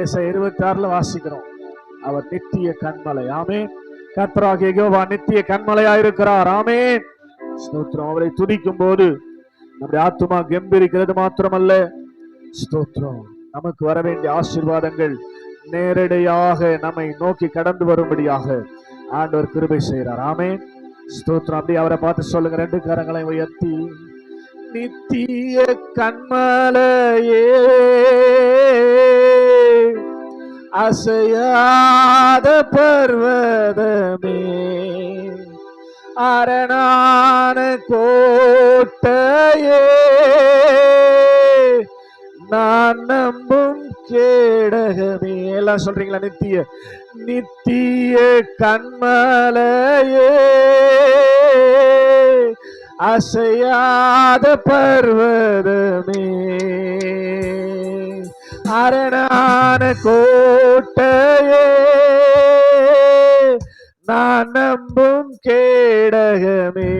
ஏசாயா 26 வாசிக்கிறோம். அவர் நித்திய கன்மலை. ஆமென். கர்த்தராகிய யெகோவா நித்திய கன்மலையாயிருக்கிறார். ஆமென். ஸ்தோத்திரம். அவரை துதிக்கும் போது நம்முடைய ஆத்துமா கம்பீரிக்கிறது மாத்திரமல்ல, ஸ்தோத்திரம், நமக்கு வர வேண்டிய ஆசீர்வாதங்கள் நேரடியாக நம்மை நோக்கி கடந்து வரும்படியாக ஆண்டவர் கிருபை செய்கிறார். ஆமென். ஸ்தோத்திரம். அப்படி அவரை பார்த்து சொல்லுங்க, 2 கரங்களை உயர்த்தி, நித்திய கன்மலையே, அசையாத பர்வதமே, அரணான கோட்டையே, நான் நம்பும் கேடகமே. எல்லாம் சொல்றீங்களா? நித்திய கன்மலையே, அசையாத பர்வதமே, அரணான கோட்டையே, நான் நம்பும் கேடகமே,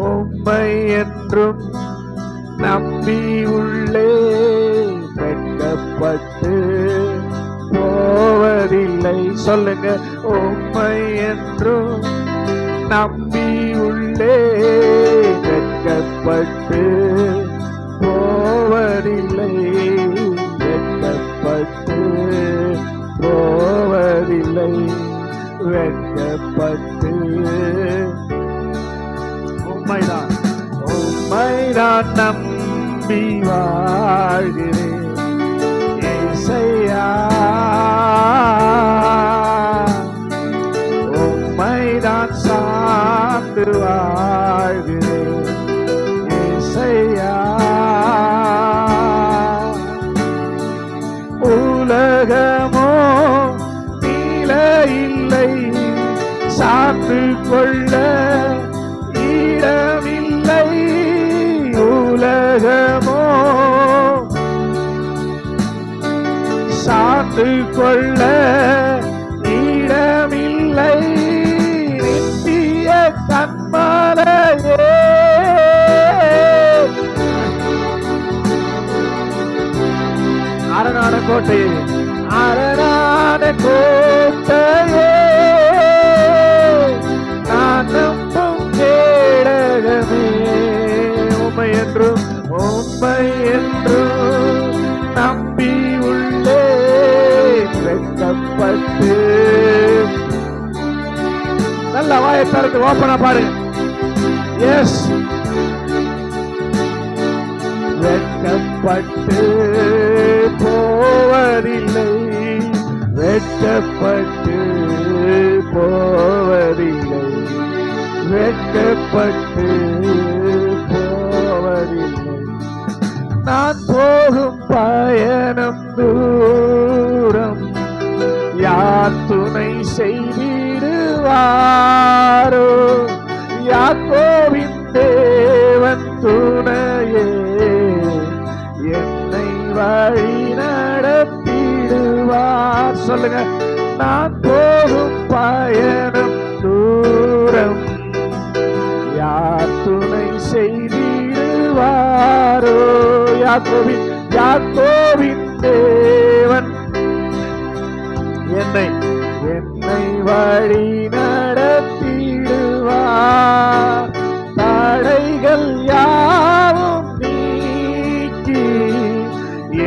உம்மை என்றும் நம்பி உள்ளே வெட்கப்பட்டு போவதில்லை. சொல்லுங்க, உம்மை என்றும் நம்பி உள்ளே வெட்கப்பட்டு போவதில்லை, வெட்கப்பட்டு போவதில்லை, வெட்கப்பட்டு. உம்மைதான் உம்மைதான் நம்பி வாழ்கிறேன் ஏசையா, உம்மைதான் சார்ந்து வாழ்கிறேன் ஏசையா. உலகமோ நீல இல்லை, சார்ந்து கொள்ள இடமில்லை. உலகமோ சார்ந்து கொள்ள இடமில்லை. நித்திய கன்மலையே, அரணான கோட்டையே, அரணான கோட்டையே, நான் நம்பும் கேடகமே, உம்மை என்றும் உம்மை என்றும் நம்பி உள்ளே வெட்கப்பட்டு. நல்ல வாயை திறந்து ஓப்பனா பாருங்க. எஸ், வெட்கப்பட்டு போவதில்லை, வெட்கப்பட்டு போவதில்லை, வெட்கப்பட்டு போவதில்லை. நான் போகும் பயணம் தூரம், யார் துணை செய்திடுவாரோ? யாக்கோபின் தேவன் துணையே, என்னை வழி நடத்திடுவார். சொல்லுங்க, நான் போகும் பயணம் தூரம், யார் துணை செய்திடுவாரோ? யாக்கோபின் தேவன் என்னை வழி நடத்திடுவார். தடைகள் யாவும் நீக்கி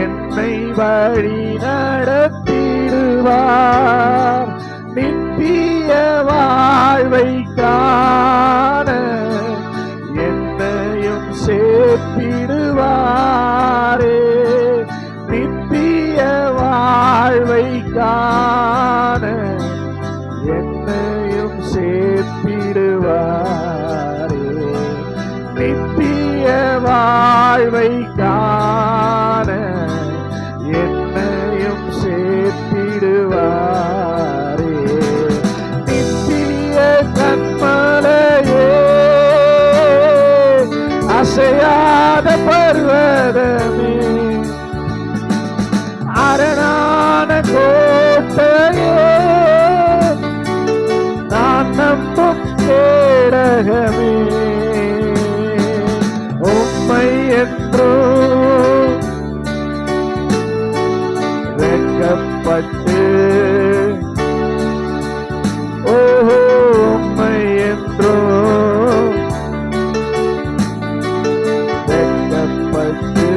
என்னை வழி நடத்திடுவார். நித்திய வாழ்வை காண என்னையும் சேர்த்திடுவாரே. நித்திய வாழ்வை காண என்னையும் சேர்த்திடுவாரே. நித்திய வாழ்வை காண என்னையும் சேர்த்திடுவாரே. நித்திய கன்மலையே, அசையாத பர்வதமே, அரணான கோட்டையே, நான் நம்பும் கேடகமே, உம்மை என்றும் வெட்கப்பட்டு ஓஹோ உம்மை என்றோ வெட்கப்பட்டு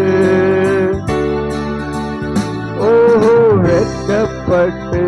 ஓஹோ வெட்கப்பட்டு